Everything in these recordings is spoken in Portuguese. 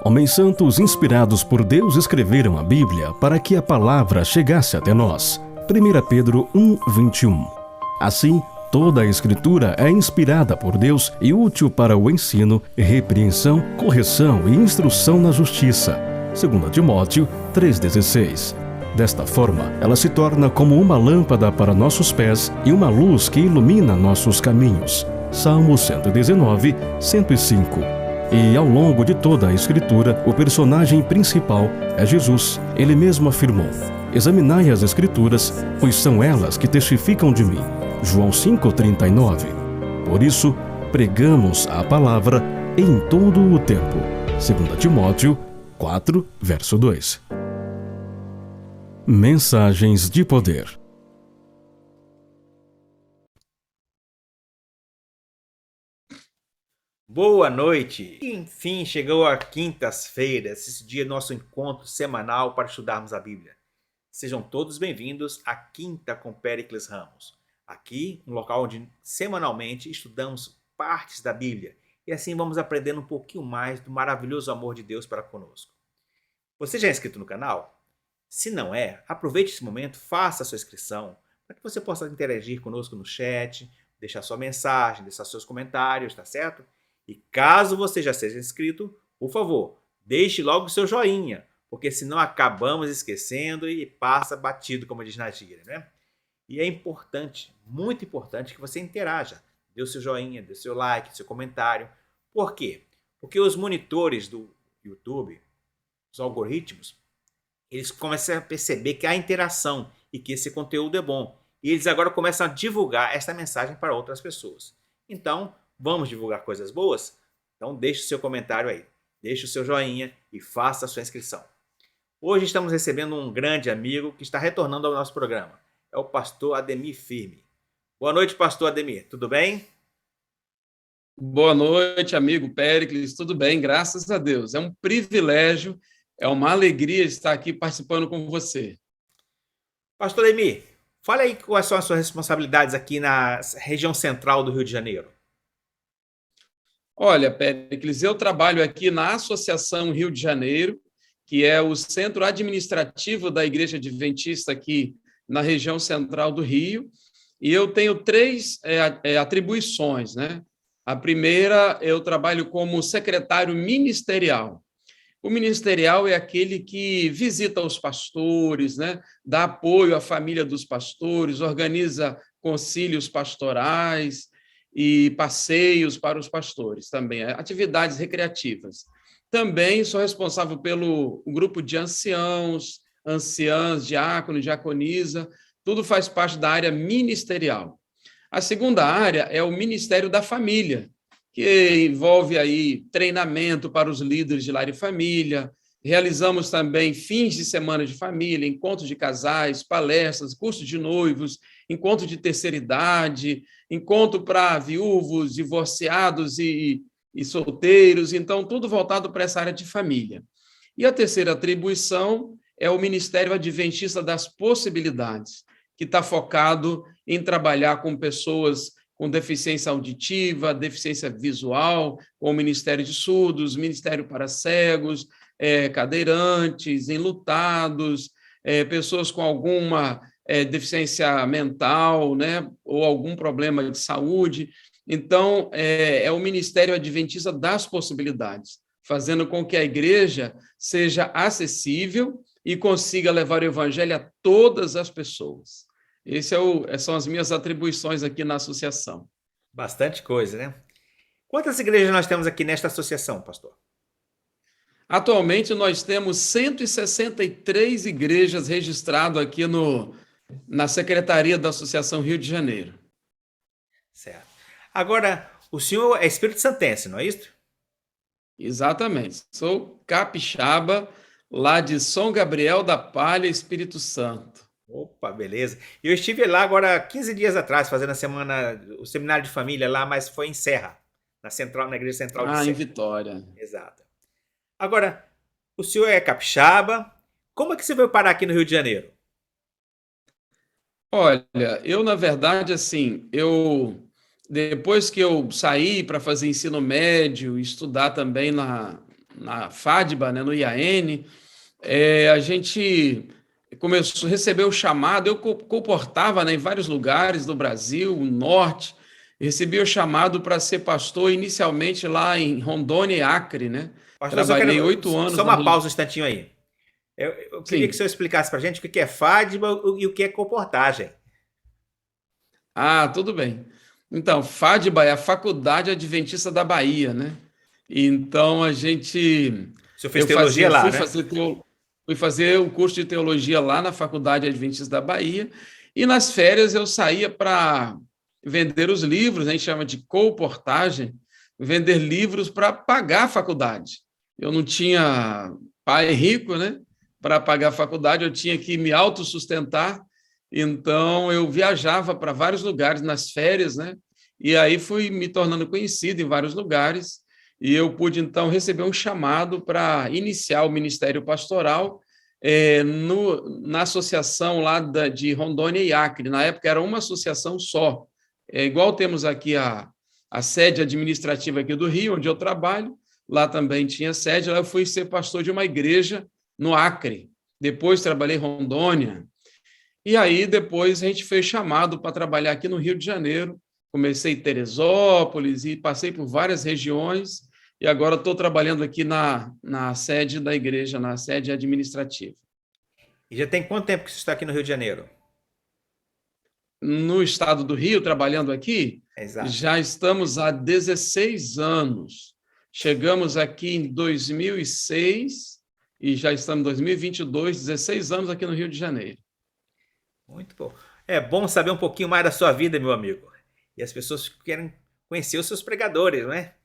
Homens santos inspirados por Deus escreveram a Bíblia para que a palavra chegasse até nós. 1 Pedro 1:21. Assim, toda a Escritura é inspirada por Deus e útil para o ensino, repreensão, correção e instrução na justiça. 2 Timóteo 3,16. Desta forma, ela se torna como uma lâmpada para nossos pés e uma luz que ilumina nossos caminhos. Salmo 119, 105. E ao longo de toda a Escritura, o personagem principal é Jesus. Ele mesmo afirmou: examinai as Escrituras, pois são elas que testificam de mim. João 5,39. Por isso, pregamos a palavra em todo o tempo. 2 Timóteo 4, verso 2. Mensagens de poder. Boa noite! Enfim, chegou a quintas-feiras, esse dia nosso encontro semanal para estudarmos a Bíblia. Sejam todos bem-vindos à Quinta com Péricles Ramos. Aqui, um local onde semanalmente estudamos partes da Bíblia e assim vamos aprendendo um pouquinho mais do maravilhoso amor de Deus para conosco. Você já é inscrito no canal? Se não é, aproveite esse momento, faça a sua inscrição para que você possa interagir conosco no chat, deixar sua mensagem, deixar seus comentários, tá certo? E caso você já seja inscrito, por favor, deixe logo o seu joinha, porque senão acabamos esquecendo e passa batido, como diz na gíria, né? E é importante, muito importante, que você interaja. Dê o seu joinha, dê o seu like, seu comentário. Por quê? Porque os monitores do YouTube, os algoritmos, eles começam a perceber que há interação e que esse conteúdo é bom. E eles agora começam a divulgar essa mensagem para outras pessoas. Então, vamos divulgar coisas boas? Então deixe o seu comentário aí, deixe o seu joinha e faça a sua inscrição. Hoje estamos recebendo um grande amigo que está retornando ao nosso programa. É o pastor Ademir Firme. Boa noite, pastor Ademir. Tudo bem? Boa noite, amigo Péricles. Tudo bem, graças a Deus. É um privilégio, é uma alegria estar aqui participando com você. Pastor Ademir, fale aí quais são as suas responsabilidades aqui na região central do Rio de Janeiro. Olha, Péricles, eu trabalho aqui na Associação Rio de Janeiro, que é o centro administrativo da Igreja Adventista aqui na região central do Rio, e eu tenho três atribuições, né? A primeira, eu trabalho como secretário ministerial. O ministerial é aquele que visita os pastores, né? Dá apoio à família dos pastores, organiza concílios pastorais e passeios para os pastores também, atividades recreativas. Também sou responsável pelo grupo de anciãos, anciãs, diácono, diaconisa, tudo faz parte da área ministerial. A segunda área é o Ministério da Família, que envolve aí treinamento para os líderes de lar e família. Realizamos também fins de semana de família, encontros de casais, palestras, cursos de noivos, encontro de terceira idade, encontro para viúvos, divorciados e solteiros, então tudo voltado para essa área de família. E a terceira atribuição é o Ministério Adventista das Possibilidades, que está focado em trabalhar com pessoas com deficiência auditiva, deficiência visual, com o Ministério de Surdos, Ministério para Cegos, cadeirantes, enlutados, pessoas com alguma deficiência mental, né, ou algum problema de saúde. Então, é o Ministério Adventista das Possibilidades, fazendo com que a igreja seja acessível e consiga levar o evangelho a todas as pessoas. Essas são as minhas atribuições aqui na associação. Bastante coisa, né? Quantas igrejas nós temos aqui nesta associação, pastor? Atualmente, nós temos 163 igrejas registradas aqui na Secretaria da Associação Rio de Janeiro. Certo. Agora, o senhor é Espírito Santense, não é isso? Exatamente. Sou capixaba, lá de São Gabriel da Palha, Espírito Santo. Opa, beleza. Eu estive lá agora 15 dias atrás, fazendo o seminário de família lá, mas foi em Serra, na igreja central de Serra. Em Vitória. Exato. Agora, o senhor é capixaba. Como é que você veio parar aqui no Rio de Janeiro? Olha, eu, na verdade, assim, depois que eu saí para fazer ensino médio, estudar também na FADBA, né, no IAN, a gente começou a receber o chamado. Eu comportava, né, em vários lugares do Brasil, no norte, recebi o chamado para ser pastor inicialmente lá em Rondônia e Acre, né? Pastor, Trabalhei 8 anos só na uma região. pausa um instantinho aí. Eu queria que o Sim. senhor explicasse para a gente o que é FADBA e o que é comportagem. Ah, tudo bem. Então, FADBA é a Faculdade Adventista da Bahia, né? Então, O senhor fez teologia lá, né? fui fazer o curso de teologia lá na Faculdade Adventista da Bahia, e nas férias eu saía para vender os livros, a gente chama de colportagem, vender livros para pagar a faculdade. Eu não tinha pai rico, né? Para pagar a faculdade, eu tinha que me autossustentar, então eu viajava para vários lugares nas férias, né? E aí fui me tornando conhecido em vários lugares, e eu pude, então, receber um chamado para iniciar o ministério pastoral na associação lá de Rondônia e Acre. Na época era uma associação só, igual temos aqui a sede administrativa aqui do Rio, onde eu trabalho, lá também tinha sede. Lá eu fui ser pastor de uma igreja no Acre, depois trabalhei em Rondônia, e aí depois a gente foi chamado para trabalhar aqui no Rio de Janeiro. Comecei em Teresópolis e passei por várias regiões, e agora estou trabalhando aqui na sede da igreja, na sede administrativa. E já tem quanto tempo que você está aqui no Rio de Janeiro? No estado do Rio, trabalhando aqui, Exato. já estamos há 16 anos. Chegamos aqui em 2006 e já estamos em 2022, 16 anos aqui no Rio de Janeiro. Muito bom. É bom saber um pouquinho mais da sua vida, meu amigo. E as pessoas querem conhecer os seus pregadores, não é?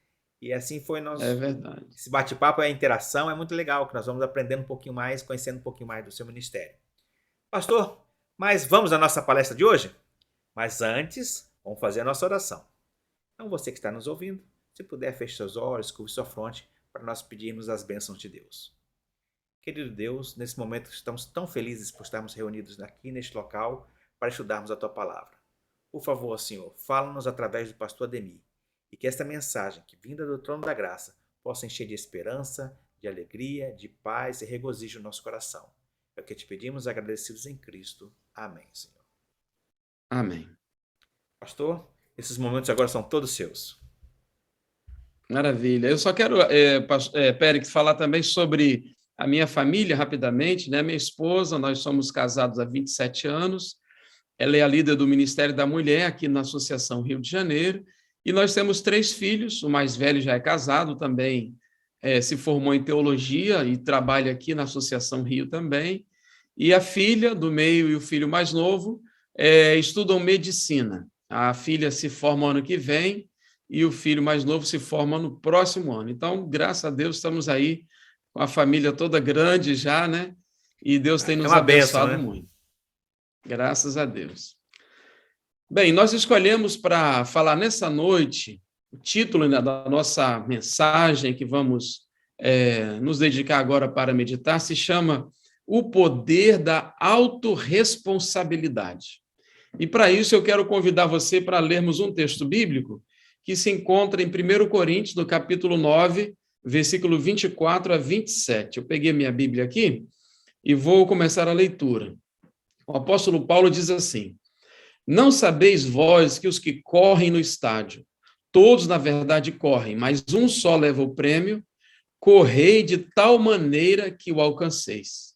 E assim foi É verdade. esse bate-papo, a interação é muito legal, que nós vamos aprendendo um pouquinho mais, conhecendo um pouquinho mais do seu ministério. Pastor, mas vamos à nossa palestra de hoje? Mas antes, vamos fazer a nossa oração. Então você que está nos ouvindo, se puder, feche seus olhos, curve sua fronte, para nós pedirmos as bênçãos de Deus. Querido Deus, nesse momento estamos tão felizes por estarmos reunidos aqui neste local para estudarmos a Tua Palavra. Por favor, Senhor, fala-nos através do pastor Ademir, e que esta mensagem, que vinda do trono da graça, possa encher de esperança, de alegria, de paz e regozijo o nosso coração. É o que te pedimos, agradecidos em Cristo. Amém, Senhor. Amém. Pastor, esses momentos agora são todos seus. Maravilha. Eu só quero, Périx, falar também sobre a minha família rapidamente, né? Minha esposa, nós somos casados há 27 anos, ela é a líder do Ministério da Mulher aqui na Associação Rio de Janeiro, e nós temos 3 filhos. O mais velho já é casado também, se formou em teologia e trabalha aqui na Associação Rio também, e a filha do meio e o filho mais novo estudam medicina. A filha se forma ano que vem e o filho mais novo se forma no próximo ano. Então, graças a Deus, estamos aí com a família toda grande já, né? E Deus tem nos uma bênção, abençoado né? muito. Graças a Deus. Bem, nós escolhemos para falar nessa noite, o título, né, da nossa mensagem que vamos nos dedicar agora para meditar, se chama O Poder da Autorresponsabilidade. E para isso eu quero convidar você para lermos um texto bíblico que se encontra em 1 Coríntios, no capítulo 9, versículo 24 a 27. Eu peguei minha Bíblia aqui e vou começar a leitura. O apóstolo Paulo diz assim: Não sabeis vós que os que correm no estádio, todos na verdade correm, mas um só leva o prêmio? Correi de tal maneira que o alcanceis.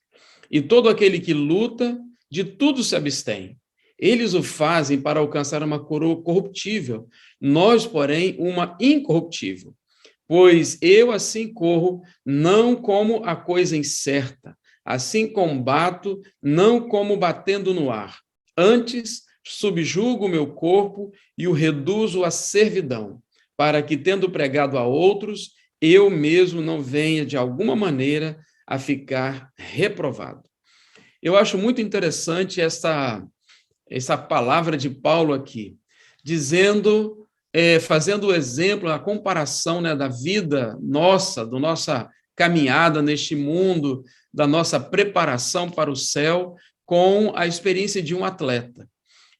E todo aquele que luta, de tudo se abstém. Eles o fazem para alcançar uma coroa corruptível, nós, porém, uma incorruptível. Pois eu assim corro, não como a coisa incerta, assim combato, não como batendo no ar. Antes, subjugo o meu corpo e o reduzo à servidão, para que, tendo pregado a outros, eu mesmo não venha, de alguma maneira, a ficar reprovado. Eu acho muito interessante essa palavra de Paulo aqui, dizendo, fazendo o exemplo, a comparação, né, da vida nossa, da nossa caminhada neste mundo, da nossa preparação para o céu, com a experiência de um atleta.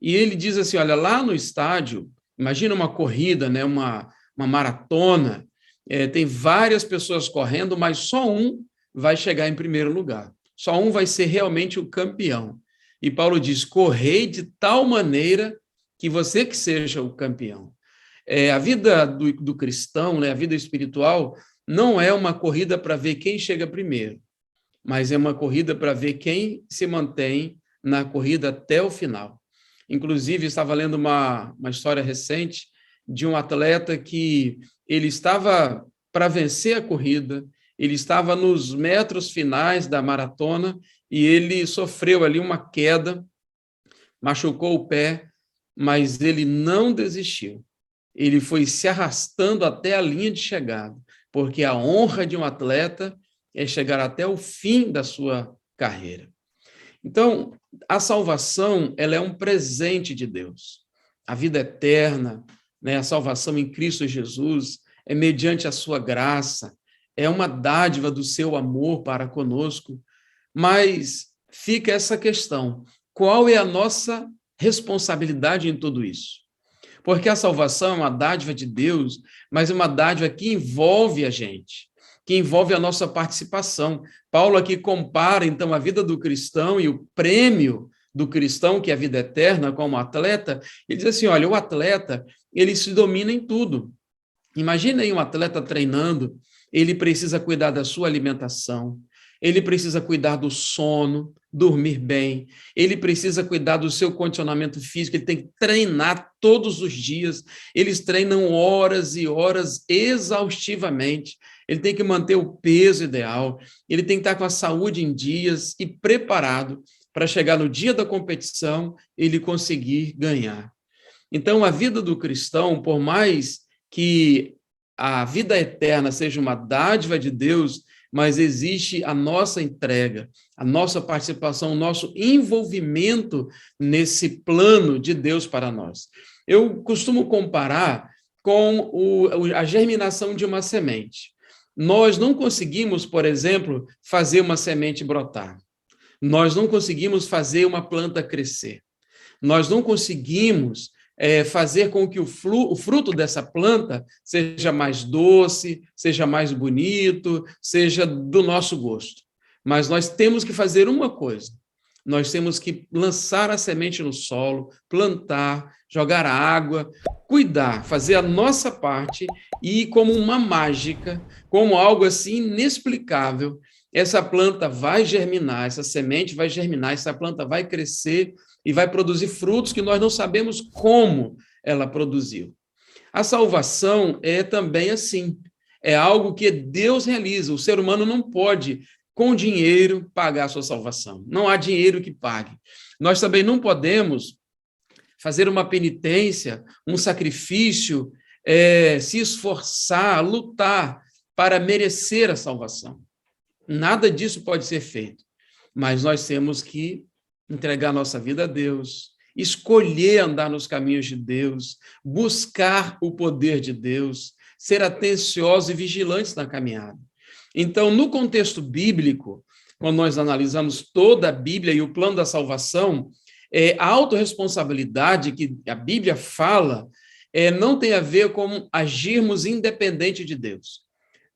E ele diz assim, olha, lá no estádio, imagina uma corrida, né, uma maratona, tem várias pessoas correndo, mas só um vai chegar em primeiro lugar. Só um vai ser realmente o campeão. E Paulo diz, correi de tal maneira que você que seja o campeão. A vida do cristão, né, a vida espiritual, não é uma corrida para ver quem chega primeiro, mas é uma corrida para ver quem se mantém na corrida até o final. Inclusive, estava lendo uma história recente de um atleta que ele estava para vencer a corrida, ele estava nos metros finais da maratona e ele sofreu ali uma queda, machucou o pé, mas ele não desistiu. Ele foi se arrastando até a linha de chegada, porque a honra de um atleta é chegar até o fim da sua carreira. Então, a salvação, ela é um presente de Deus. A vida eterna, né, a salvação em Cristo Jesus, é mediante a sua graça, é uma dádiva do seu amor para conosco, mas fica essa questão, qual é a nossa responsabilidade em tudo isso? Porque a salvação é uma dádiva de Deus, mas é uma dádiva que envolve a gente, que envolve a nossa participação. Paulo aqui compara, então, a vida do cristão e o prêmio do cristão, que é a vida eterna, como atleta. Ele diz assim, olha, o atleta, ele se domina em tudo. Imagina aí um atleta treinando, ele precisa cuidar da sua alimentação, ele precisa cuidar do sono, dormir bem, ele precisa cuidar do seu condicionamento físico, ele tem que treinar todos os dias, eles treinam horas e horas exaustivamente, ele tem que manter o peso ideal, ele tem que estar com a saúde em dias e preparado para chegar no dia da competição, ele conseguir ganhar. Então, a vida do cristão, por mais que a vida eterna seja uma dádiva de Deus, mas existe a nossa entrega, a nossa participação, o nosso envolvimento nesse plano de Deus para nós. Eu costumo comparar com a germinação de uma semente. Nós não conseguimos, por exemplo, fazer uma semente brotar. Nós não conseguimos fazer uma planta crescer. Nós não conseguimos fazer com que o fruto dessa planta seja mais doce, seja mais bonito, seja do nosso gosto. Mas nós temos que fazer uma coisa, nós temos que lançar a semente no solo, plantar, jogar água, cuidar, fazer a nossa parte e, como uma mágica, como algo assim inexplicável, essa planta vai germinar, essa semente vai germinar, essa planta vai crescer e vai produzir frutos que nós não sabemos como ela produziu. A salvação é também assim, é algo que Deus realiza, o ser humano não pode, com dinheiro, pagar a sua salvação, não há dinheiro que pague. Nós também não podemos fazer uma penitência, um sacrifício, se esforçar, lutar para merecer a salvação. Nada disso pode ser feito, mas nós temos que entregar nossa vida a Deus, escolher andar nos caminhos de Deus, buscar o poder de Deus, ser atenciosos e vigilantes na caminhada. Então, no contexto bíblico, quando nós analisamos toda a Bíblia e o plano da salvação, a autorresponsabilidade que a Bíblia fala não tem a ver com agirmos independente de Deus.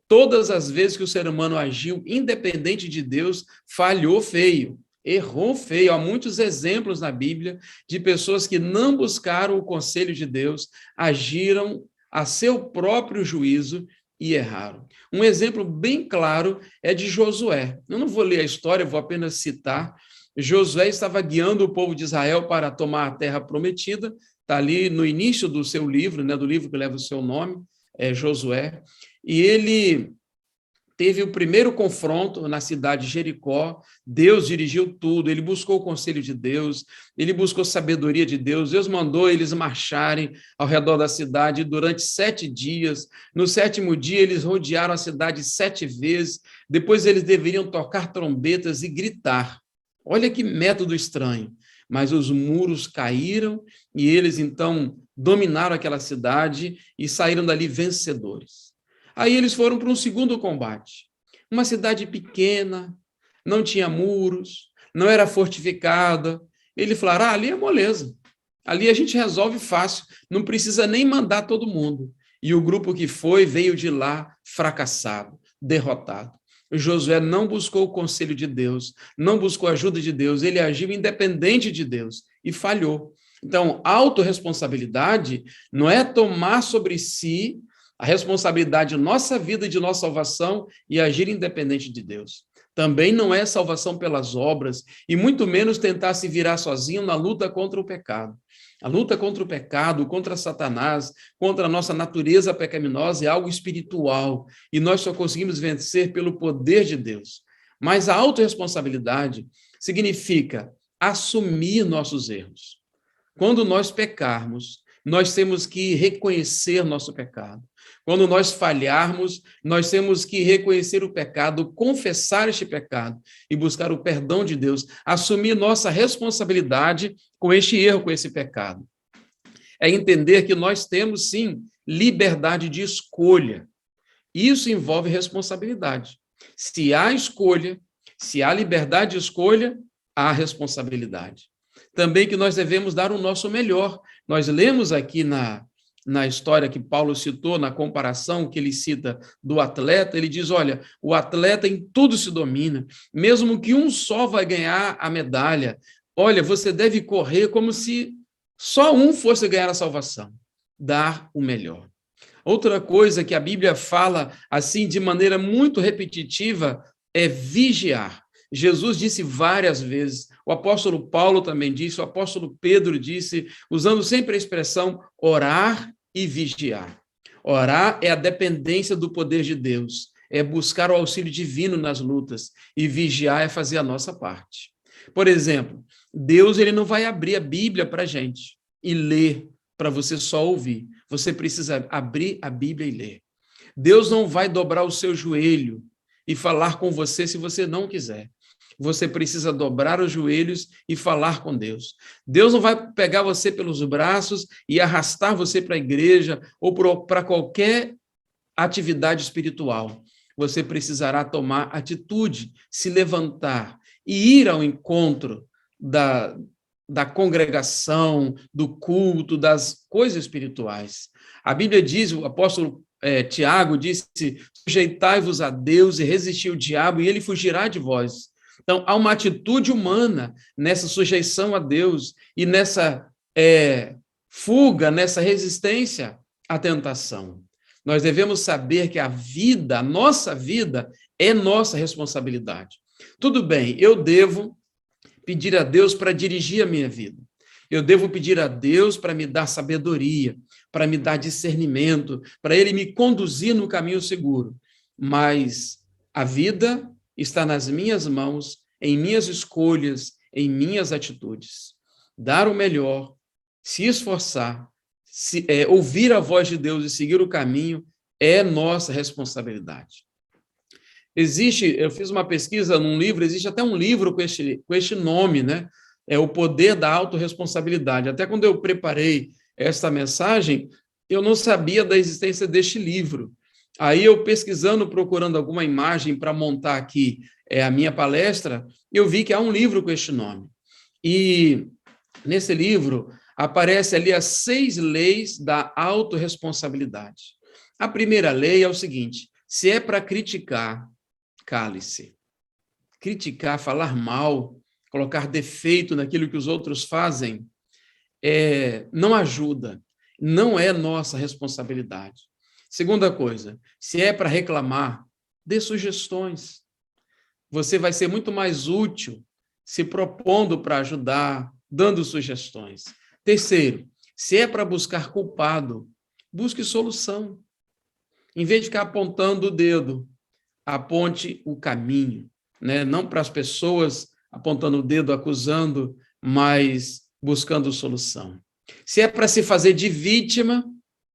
Todas as vezes que o ser humano agiu independente de Deus, falhou feio, errou feio. Há muitos exemplos na Bíblia de pessoas que não buscaram o conselho de Deus, agiram a seu próprio juízo e erraram. Um exemplo bem claro é de Josué. Eu não vou ler a história, vou apenas citar. Josué estava guiando o povo de Israel para tomar a terra prometida, está ali no início do seu livro, né, do livro que leva o seu nome, Josué, e ele teve o primeiro confronto na cidade de Jericó. Deus dirigiu tudo, ele buscou o conselho de Deus, ele buscou sabedoria de Deus, Deus mandou eles marcharem ao redor da cidade durante 7 dias, no 7º dia eles rodearam a cidade 7 vezes, depois eles deveriam tocar trombetas e gritar. Olha que método estranho, mas os muros caíram e eles então dominaram aquela cidade e saíram dali vencedores. Aí eles foram para um segundo combate. Uma cidade pequena, não tinha muros, não era fortificada. Eles falaram, ali é moleza. Ali a gente resolve fácil, não precisa nem mandar todo mundo. E o grupo que foi veio de lá fracassado, derrotado. Josué não buscou o conselho de Deus, não buscou a ajuda de Deus, ele agiu independente de Deus e falhou. Então, autorresponsabilidade não é tomar sobre si a responsabilidade de nossa vida e de nossa salvação e agir independente de Deus. Também não é salvação pelas obras e muito menos tentar se virar sozinho na luta contra o pecado. A luta contra o pecado, contra Satanás, contra a nossa natureza pecaminosa é algo espiritual e nós só conseguimos vencer pelo poder de Deus. Mas a autorresponsabilidade significa assumir nossos erros. Quando nós pecarmos, nós temos que reconhecer nosso pecado. Quando nós falharmos, nós temos que reconhecer o pecado, confessar este pecado e buscar o perdão de Deus, assumir nossa responsabilidade com este erro, com esse pecado. É entender que nós temos, sim, liberdade de escolha. Isso envolve responsabilidade. Se há escolha, se há liberdade de escolha, há responsabilidade. Também que nós devemos dar o nosso melhor. Nós lemos aqui na história que Paulo citou, na comparação que ele cita do atleta, ele diz, olha, o atleta em tudo se domina, mesmo que um só vai ganhar a medalha. Olha, você deve correr como se só um fosse ganhar a salvação. Dar o melhor. Outra coisa que a Bíblia fala, assim, de maneira muito repetitiva, é vigiar. Jesus disse várias vezes, o apóstolo Paulo também disse, o apóstolo Pedro disse, usando sempre a expressão orar e vigiar. Orar é a dependência do poder de Deus, é buscar o auxílio divino nas lutas, e vigiar é fazer a nossa parte. Por exemplo, Deus ele não vai abrir a Bíblia para a gente e ler para você só ouvir. Você precisa abrir a Bíblia e ler. Deus não vai dobrar o seu joelho e falar com você se você não quiser. Você precisa dobrar os joelhos e falar com Deus. Deus não vai pegar você pelos braços e arrastar você para a igreja ou para qualquer atividade espiritual. Você precisará tomar atitude, se levantar e ir ao encontro da congregação, do culto, das coisas espirituais. A Bíblia diz, o apóstolo Tiago disse, sujeitai-vos a Deus e resisti ao diabo e ele fugirá de vós. Então, há uma atitude humana nessa sujeição a Deus e nessa fuga, nessa resistência à tentação. Nós devemos saber que a vida, a nossa vida, é nossa responsabilidade. Tudo bem, eu devo pedir a Deus para dirigir a minha vida. Eu devo pedir a Deus para me dar sabedoria, para me dar discernimento, para Ele me conduzir no caminho seguro. Mas a vida está nas minhas mãos, em minhas escolhas, em minhas atitudes. Dar o melhor, se esforçar, ouvir a voz de Deus e seguir o caminho é nossa responsabilidade. Eu fiz uma pesquisa num livro, existe até um livro com este nome, né? É O Poder da Autorresponsabilidade. Até quando eu preparei esta mensagem, eu não sabia da existência deste livro. Aí eu pesquisando, procurando alguma imagem para montar aqui a minha palestra, eu vi que há um livro com este nome. E nesse livro aparece ali as 6 leis da autorresponsabilidade. A primeira lei é o seguinte, se é para criticar, cale-se. Criticar, falar mal, colocar defeito naquilo que os outros fazem, não ajuda, não é nossa responsabilidade. Segunda coisa, se é para reclamar, dê sugestões. Você vai ser muito mais útil se propondo para ajudar, dando sugestões. Terceiro, se é para buscar culpado, busque solução. Em vez de ficar apontando o dedo, aponte o caminho, né? Não para as pessoas apontando o dedo, acusando, mas buscando solução. Se é para se fazer de vítima,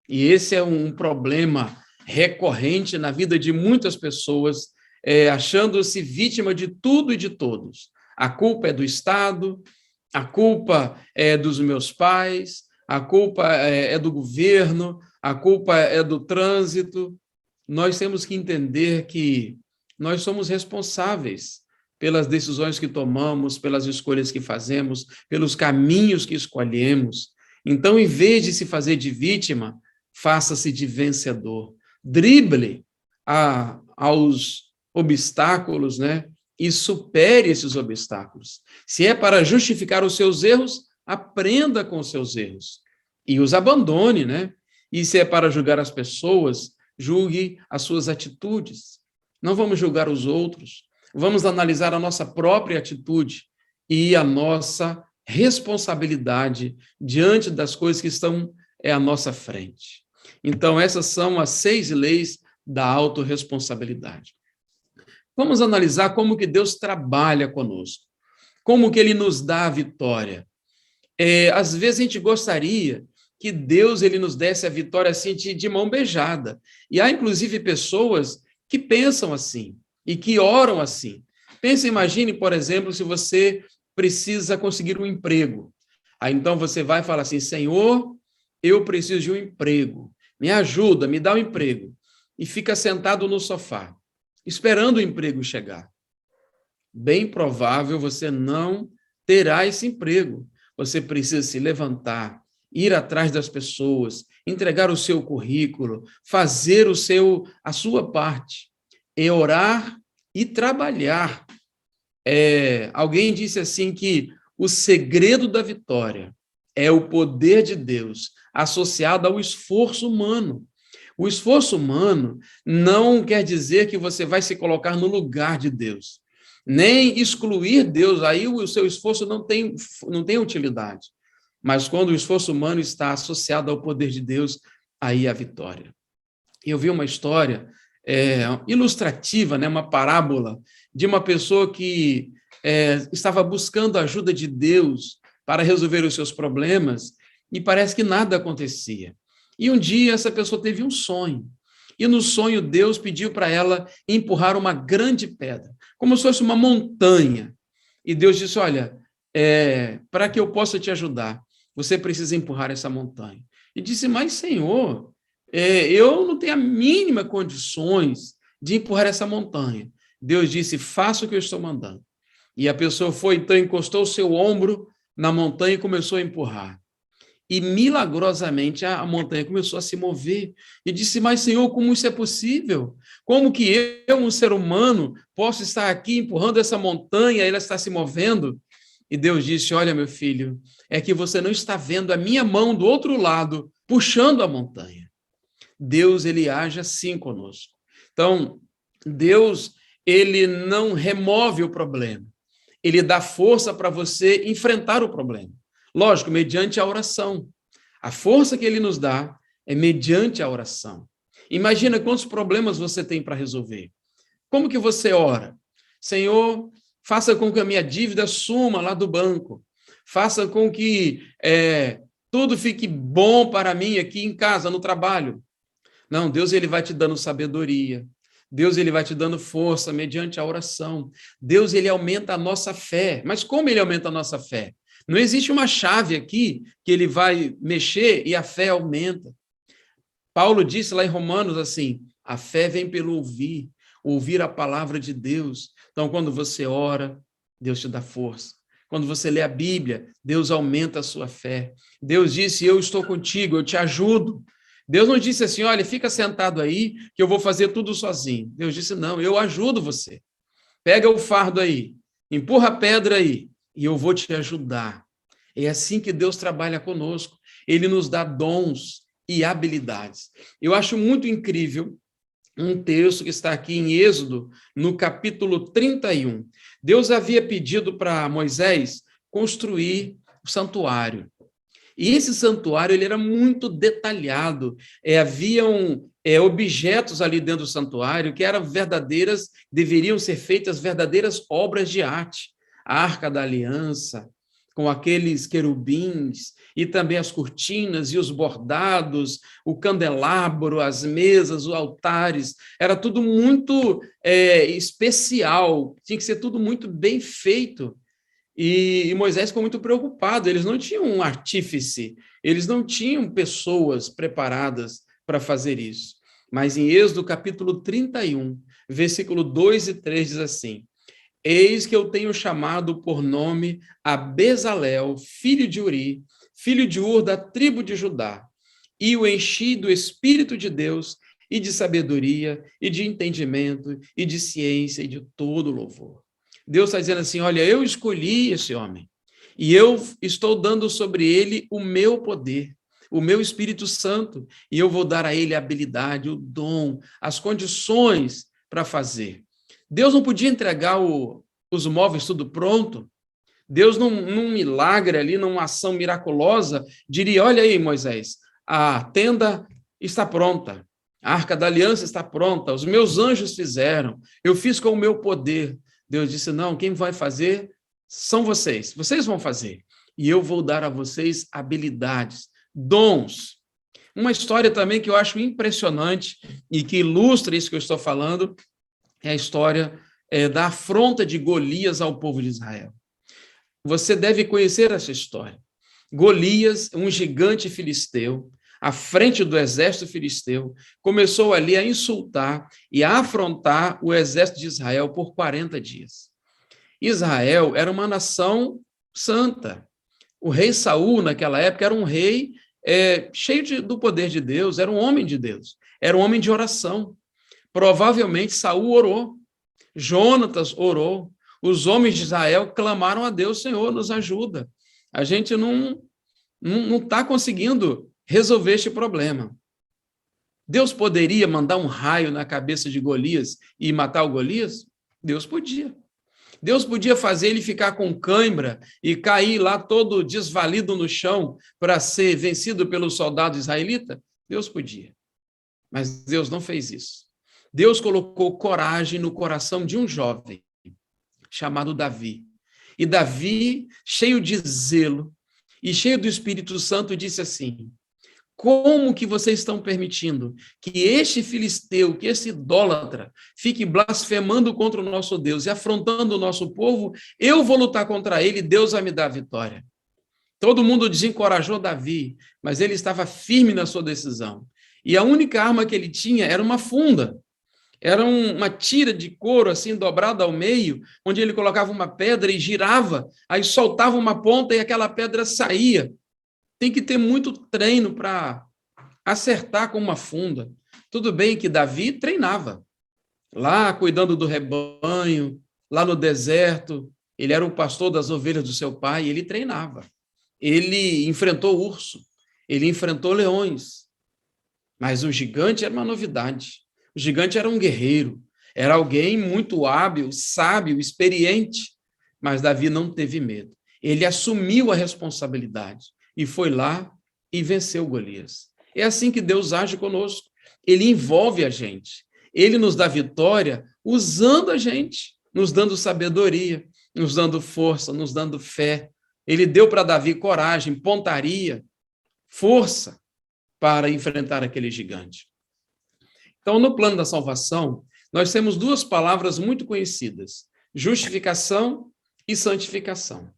e esse é um problema recorrente na vida de muitas pessoas, achando-se vítima de tudo e de todos. A culpa é do Estado, a culpa é dos meus pais, a culpa é do governo, a culpa é do trânsito. Nós temos que entender que nós somos responsáveis pelas decisões que tomamos, pelas escolhas que fazemos, pelos caminhos que escolhemos. Então, em vez de se fazer de vítima, faça-se de vencedor. Drible aos obstáculos, né? E supere esses obstáculos. Se é para justificar os seus erros, aprenda com os seus erros e os abandone, né? E se é para julgar as pessoas, julgue as suas atitudes. Não vamos julgar os outros, vamos analisar a nossa própria atitude e a nossa responsabilidade diante das coisas que estão à nossa frente. Então, essas são as 6 leis da autorresponsabilidade. Vamos analisar como que Deus trabalha conosco, como que ele nos dá a vitória. Às vezes a gente gostaria que Deus ele nos desse a vitória assim de mão beijada. E há, inclusive, pessoas que pensam assim e que oram assim. Imagine, por exemplo, se você precisa conseguir um emprego. Aí, então, você vai falar assim, Senhor, eu preciso de um emprego. Me ajuda, me dá um emprego. E fica sentado no sofá, esperando o emprego chegar. Bem provável você não terá esse emprego. Você precisa se levantar, ir atrás das pessoas, entregar o seu currículo, fazer a sua parte, e orar e trabalhar. Alguém disse assim que o segredo da vitória é o poder de Deus associado ao esforço humano. O esforço humano não quer dizer que você vai se colocar no lugar de Deus, nem excluir Deus, aí o seu esforço não tem utilidade. Mas quando o esforço humano está associado ao poder de Deus, aí a vitória. Eu vi uma história ilustrativa, né, uma parábola de uma pessoa que estava buscando a ajuda de Deus para resolver os seus problemas e parece que nada acontecia. E um dia essa pessoa teve um sonho. E no sonho Deus pediu para ela empurrar uma grande pedra, como se fosse uma montanha. E Deus disse, olha, para que eu possa te ajudar, você precisa empurrar essa montanha. E disse, mas Senhor, eu não tenho a mínima condições de empurrar essa montanha. Deus disse, faça o que eu estou mandando. E a pessoa foi, então, encostou o seu ombro na montanha e começou a empurrar. E, milagrosamente, a montanha começou a se mover. E disse, mas, Senhor, como isso é possível? Como que eu, um ser humano, posso estar aqui empurrando essa montanha e ela está se movendo? E Deus disse, olha, meu filho, é que você não está vendo a minha mão do outro lado, puxando a montanha. Deus, ele age assim conosco. Então, Deus, ele não remove o problema. Ele dá força para você enfrentar o problema. Lógico, mediante a oração. A força que ele nos dá é mediante a oração. Imagina quantos problemas você tem para resolver. Como que você ora? Senhor, faça com que a minha dívida suma lá do banco. Faça com que tudo fique bom para mim aqui em casa, no trabalho. Não, Deus ele vai te dando sabedoria. Deus ele vai te dando força mediante a oração. Deus ele aumenta a nossa fé. Mas como ele aumenta a nossa fé? Não existe uma chave aqui que ele vai mexer e a fé aumenta. Paulo disse lá em Romanos assim, a fé vem pelo ouvir a palavra de Deus. Então, quando você ora, Deus te dá força. Quando você lê a Bíblia, Deus aumenta a sua fé. Deus disse, eu estou contigo, eu te ajudo. Deus não disse assim, olha, fica sentado aí que eu vou fazer tudo sozinho. Deus disse, não, eu ajudo você. Pega o fardo aí, empurra a pedra aí, e eu vou te ajudar. É assim que Deus trabalha conosco. Ele nos dá dons e habilidades. Eu acho muito incrível um texto que está aqui em Êxodo, no capítulo 31. Deus havia pedido para Moisés construir o santuário. E esse santuário ele era muito detalhado. Haviam objetos ali dentro do santuário que eram deveriam ser feitas verdadeiras obras de arte. A Arca da Aliança, com aqueles querubins, e também as cortinas e os bordados, o candelabro, as mesas, os altares, era tudo muito especial, tinha que ser tudo muito bem feito. E Moisés ficou muito preocupado, eles não tinham um artífice, eles não tinham pessoas preparadas para fazer isso. Mas em Êxodo capítulo 31, versículo 2 e 3 diz assim, eis que eu tenho chamado por nome a Bezalel, filho de Uri, filho de Ur, da tribo de Judá. e o enchi do Espírito de Deus e de sabedoria e de entendimento e de ciência e de todo louvor. Deus está dizendo assim, olha, eu escolhi esse homem e eu estou dando sobre ele o meu poder, o meu Espírito Santo, e eu vou dar a ele a habilidade, o dom, as condições para fazer. Deus não podia entregar os móveis tudo pronto. Deus, num milagre ali, numa ação miraculosa, diria, olha aí, Moisés, a tenda está pronta, a arca da aliança está pronta, os meus anjos fizeram, eu fiz com o meu poder. Deus disse, não, quem vai fazer são vocês vão fazer, e eu vou dar a vocês habilidades, dons. Uma história também que eu acho impressionante e que ilustra isso que eu estou falando é a história da afronta de Golias ao povo de Israel. Você deve conhecer essa história. Golias, um gigante filisteu, à frente do exército filisteu, começou ali a insultar e a afrontar o exército de Israel por 40 dias. Israel era uma nação santa. O rei Saul, naquela época, era um rei cheio do poder de Deus, era um homem de Deus, era um homem de oração. Provavelmente Saul orou, Jonatas orou, os homens de Israel clamaram a Deus, Senhor, nos ajuda. A gente não está conseguindo resolver este problema. Deus poderia mandar um raio na cabeça de Golias e matar o Golias? Deus podia. Deus podia fazer ele ficar com cãibra e cair lá todo desvalido no chão para ser vencido pelo soldado israelita? Deus podia. Mas Deus não fez isso. Deus colocou coragem no coração de um jovem chamado Davi. E Davi, cheio de zelo e cheio do Espírito Santo, disse assim, como que vocês estão permitindo que este filisteu, que esse idólatra, fique blasfemando contra o nosso Deus e afrontando o nosso povo? Eu vou lutar contra ele, Deus vai me dar a vitória. Todo mundo desencorajou Davi, mas ele estava firme na sua decisão. E a única arma que ele tinha era uma funda. Era uma tira de couro assim dobrada ao meio, onde ele colocava uma pedra e girava, aí soltava uma ponta e aquela pedra saía. Tem que ter muito treino para acertar com uma funda. Tudo bem que Davi treinava, lá cuidando do rebanho, lá no deserto, ele era o pastor das ovelhas do seu pai, ele treinava. Ele enfrentou urso, ele enfrentou leões, mas o gigante era uma novidade. O gigante era um guerreiro, era alguém muito hábil, sábio, experiente, mas Davi não teve medo. Ele assumiu a responsabilidade e foi lá e venceu Golias. É assim que Deus age conosco. Ele envolve a gente. Ele nos dá vitória usando a gente, nos dando sabedoria, nos dando força, nos dando fé. Ele deu para Davi coragem, pontaria, força para enfrentar aquele gigante. Então, no plano da salvação, nós temos duas palavras muito conhecidas, justificação e santificação.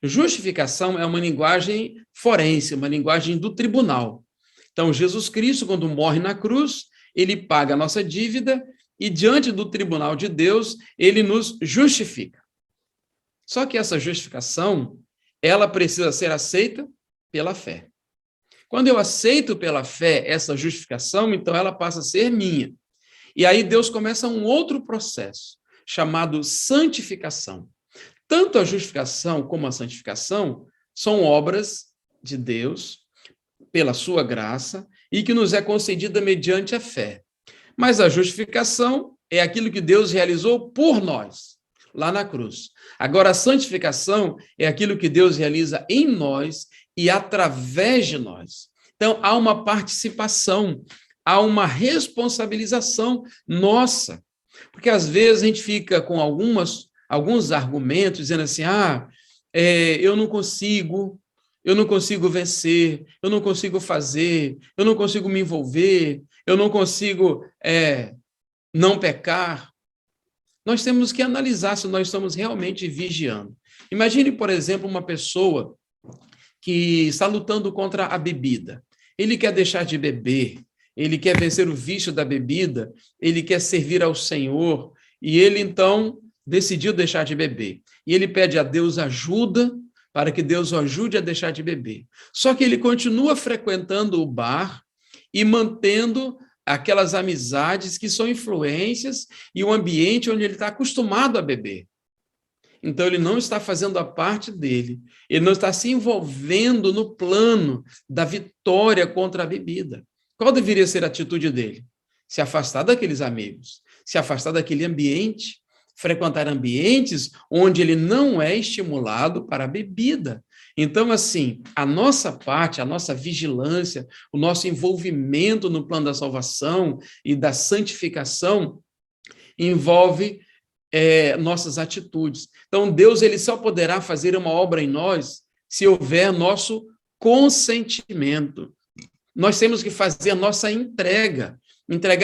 Justificação é uma linguagem forense, uma linguagem do tribunal. Então, Jesus Cristo, quando morre na cruz, ele paga a nossa dívida e, diante do tribunal de Deus, ele nos justifica. Só que essa justificação, ela precisa ser aceita pela fé. Quando eu aceito pela fé essa justificação, então ela passa a ser minha. E aí Deus começa um outro processo, chamado santificação. Tanto a justificação como a santificação são obras de Deus, pela sua graça, e que nos é concedida mediante a fé. Mas a justificação é aquilo que Deus realizou por nós, lá na cruz. Agora, a santificação é aquilo que Deus realiza em nós e através de nós. Então, há uma participação, há uma responsabilização nossa. Porque, às vezes, a gente fica com alguns argumentos dizendo assim, eu não consigo vencer, eu não consigo fazer, eu não consigo me envolver, eu não consigo não pecar. Nós temos que analisar se nós estamos realmente vigiando. Imagine, por exemplo, uma pessoa que está lutando contra a bebida. Ele quer deixar de beber, ele quer vencer o vício da bebida, ele quer servir ao Senhor, e ele, então, decidiu deixar de beber. E ele pede a Deus ajuda para que Deus o ajude a deixar de beber. Só que ele continua frequentando o bar e mantendo aquelas amizades que são influências e um ambiente onde ele está acostumado a beber. Então, ele não está fazendo a parte dele, ele não está se envolvendo no plano da vitória contra a bebida. Qual deveria ser a atitude dele? Se afastar daqueles amigos, se afastar daquele ambiente, frequentar ambientes onde ele não é estimulado para a bebida. Então, assim, a nossa parte, a nossa vigilância, o nosso envolvimento no plano da salvação e da santificação envolve nossas atitudes. Então, Deus ele só poderá fazer uma obra em nós se houver nosso consentimento. Nós temos que fazer a nossa entregar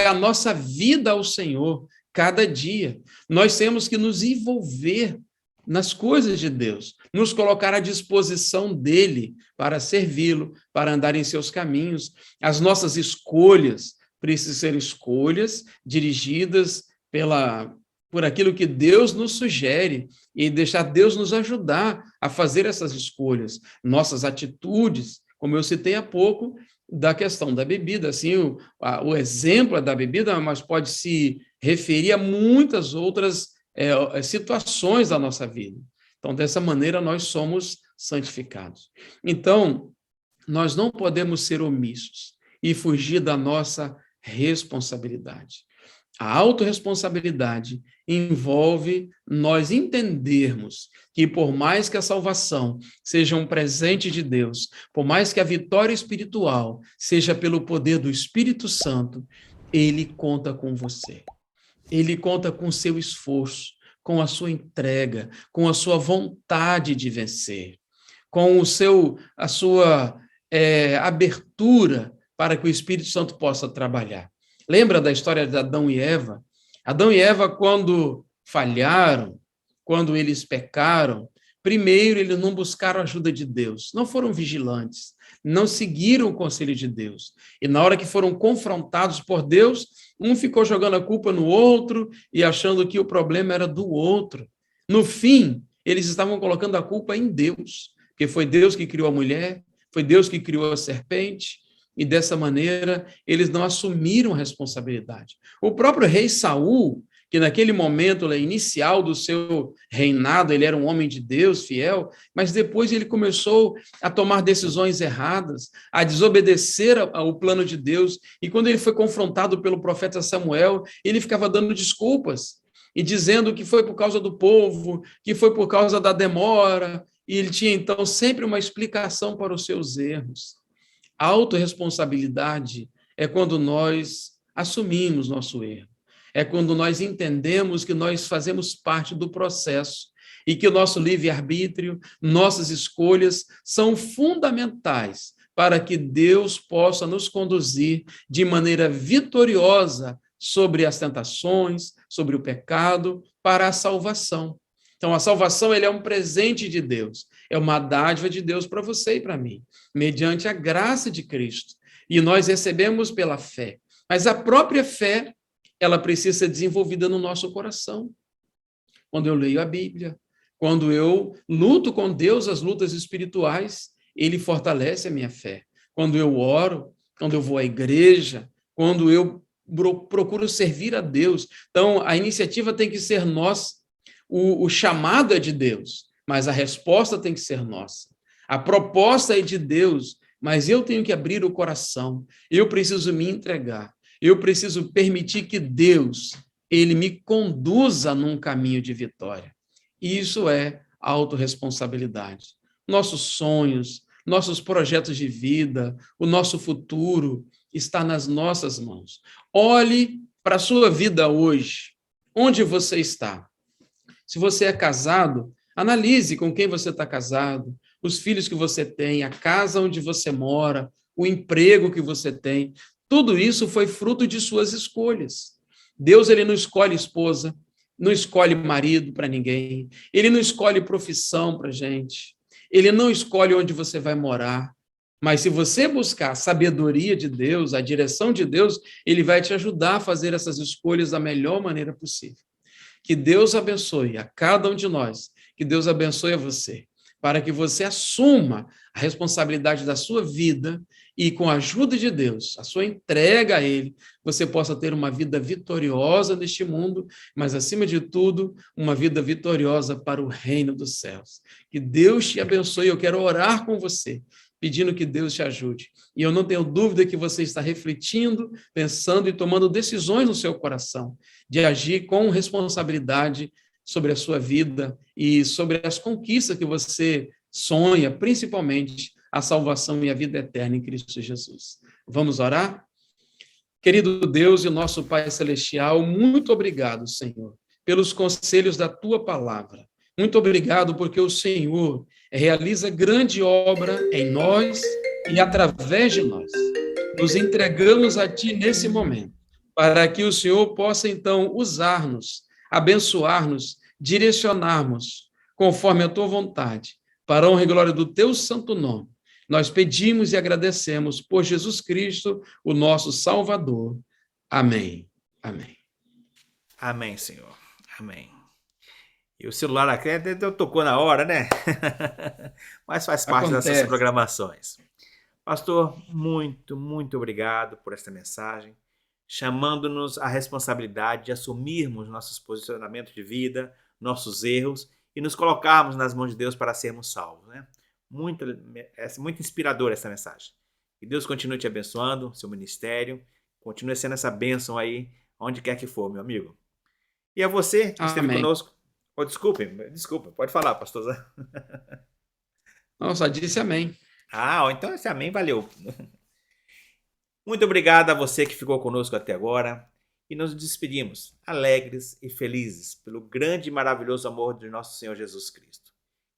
a nossa vida ao Senhor cada dia. Nós temos que nos envolver nas coisas de Deus, nos colocar à disposição dele para servi-lo, para andar em seus caminhos. As nossas escolhas precisam ser escolhas dirigidas por aquilo que Deus nos sugere e deixar Deus nos ajudar a fazer essas escolhas. Nossas atitudes, como eu citei há pouco, da questão da bebida. Assim, o exemplo é da bebida, mas pode se referir a muitas outras situações da nossa vida. Então, dessa maneira, nós somos santificados. Então, nós não podemos ser omissos e fugir da nossa responsabilidade. A autorresponsabilidade envolve nós entendermos que, por mais que a salvação seja um presente de Deus, por mais que a vitória espiritual seja pelo poder do Espírito Santo, ele conta com você. Ele conta com o seu esforço, com a sua entrega, com a sua vontade de vencer, com a sua abertura para que o Espírito Santo possa trabalhar. Lembra da história de Adão e Eva? Adão e Eva, quando falharam, quando eles pecaram, primeiro eles não buscaram a ajuda de Deus, não foram vigilantes, não seguiram o conselho de Deus. E na hora que foram confrontados por Deus, um ficou jogando a culpa no outro e achando que o problema era do outro. No fim, eles estavam colocando a culpa em Deus, porque foi Deus que criou a mulher, foi Deus que criou a serpente, e dessa maneira eles não assumiram a responsabilidade. O próprio rei Saul, que naquele momento inicial do seu reinado, ele era um homem de Deus, fiel, mas depois ele começou a tomar decisões erradas, a desobedecer ao plano de Deus, e quando ele foi confrontado pelo profeta Samuel, ele ficava dando desculpas, e dizendo que foi por causa do povo, que foi por causa da demora, e ele tinha então sempre uma explicação para os seus erros. A autorresponsabilidade é quando nós assumimos nosso erro. É quando nós entendemos que nós fazemos parte do processo e que o nosso livre-arbítrio, nossas escolhas são fundamentais para que Deus possa nos conduzir de maneira vitoriosa sobre as tentações, sobre o pecado, para a salvação. Então, a salvação é um presente de Deus, é uma dádiva de Deus para você e para mim, mediante a graça de Cristo. E nós recebemos pela fé. Mas a própria fé, ela precisa ser desenvolvida no nosso coração. Quando eu leio a Bíblia, quando eu luto com Deus as lutas espirituais, ele fortalece a minha fé. Quando eu oro, quando eu vou à igreja, quando eu procuro servir a Deus. Então, a iniciativa tem que ser nossa. O chamado é de Deus, mas a resposta tem que ser nossa. A proposta é de Deus, mas eu tenho que abrir o coração. Eu preciso me entregar. Eu preciso permitir que Deus, ele me conduza num caminho de vitória. Isso é autorresponsabilidade. Nossos sonhos, nossos projetos de vida, o nosso futuro está nas nossas mãos. Olhe para a sua vida hoje. Onde você está? Se você é casado, analise com quem você está casado, os filhos que você tem, a casa onde você mora, o emprego que você tem. Tudo isso foi fruto de suas escolhas. Deus, ele não escolhe esposa, não escolhe marido para ninguém, ele não escolhe profissão para gente, ele não escolhe onde você vai morar, mas se você buscar a sabedoria de Deus, a direção de Deus, ele vai te ajudar a fazer essas escolhas da melhor maneira possível. Que Deus abençoe a cada um de nós, que Deus abençoe a você. para que você assuma a responsabilidade da sua vida e, com a ajuda de Deus, a sua entrega a Ele, você possa ter uma vida vitoriosa neste mundo, mas, acima de tudo, uma vida vitoriosa para o reino dos céus. Que Deus te abençoe. Eu quero orar com você, pedindo que Deus te ajude. E eu não tenho dúvida que você está refletindo, pensando e tomando decisões no seu coração, de agir com responsabilidade sobre a sua vida e sobre as conquistas que você sonha, principalmente a salvação e a vida eterna em Cristo Jesus. Vamos orar? Querido Deus e nosso Pai Celestial, muito obrigado, Senhor, pelos conselhos da Tua palavra. Muito obrigado porque o Senhor realiza grande obra em nós e através de nós. Nos entregamos a Ti nesse momento, para que o Senhor possa, então, usar-nos, abençoar-nos, direcionar-nos, conforme a Tua vontade, para a honra e glória do Teu santo nome. Nós pedimos e agradecemos por Jesus Cristo, o nosso Salvador. Amém. Amém. Amém, Senhor. Amém. E o celular aqui tocou na hora, né? Mas faz parte dessas programações. Pastor, muito obrigado por esta mensagem, chamando-nos à responsabilidade de assumirmos nossos posicionamentos de vida, nossos erros e nos colocarmos nas mãos de Deus para sermos salvos, né? Muito inspiradora essa mensagem. Que Deus continue te abençoando, seu ministério, continue sendo essa bênção aí, onde quer que for, meu amigo. E a você que esteve conosco. Oh, desculpe, pode falar, pastor. Não, só disse amém. Então esse amém valeu. Muito obrigado a você que ficou conosco até agora e nos despedimos alegres e felizes pelo grande e maravilhoso amor de nosso Senhor Jesus Cristo.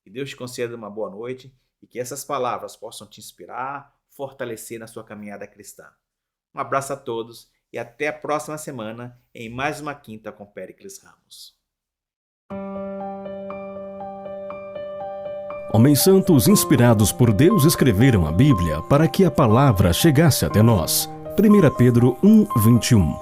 Que Deus te conceda uma boa noite e que essas palavras possam te inspirar, fortalecer na sua caminhada cristã. Um abraço a todos e até a próxima semana em mais uma Quinta com Péricles Ramos. Homens santos inspirados por Deus escreveram a Bíblia para que a palavra chegasse até nós. 1 Pedro 1:21.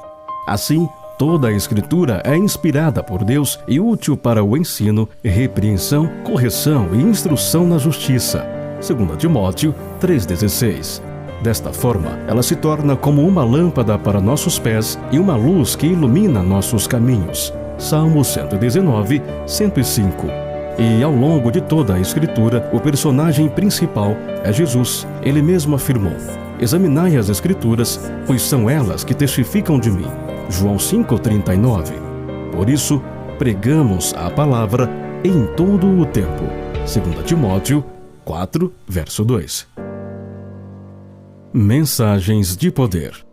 Assim, toda a Escritura é inspirada por Deus e útil para o ensino, repreensão, correção e instrução na justiça. 2 Timóteo 3,16. Desta forma, ela se torna como uma lâmpada para nossos pés e uma luz que ilumina nossos caminhos. Salmo 119, 105. E ao longo de toda a Escritura, o personagem principal é Jesus. Ele mesmo afirmou: examinai as Escrituras, pois são elas que testificam de mim. João 5,39. Por isso, pregamos a palavra em todo o tempo. 2 Timóteo 4, verso 2. Mensagens de poder.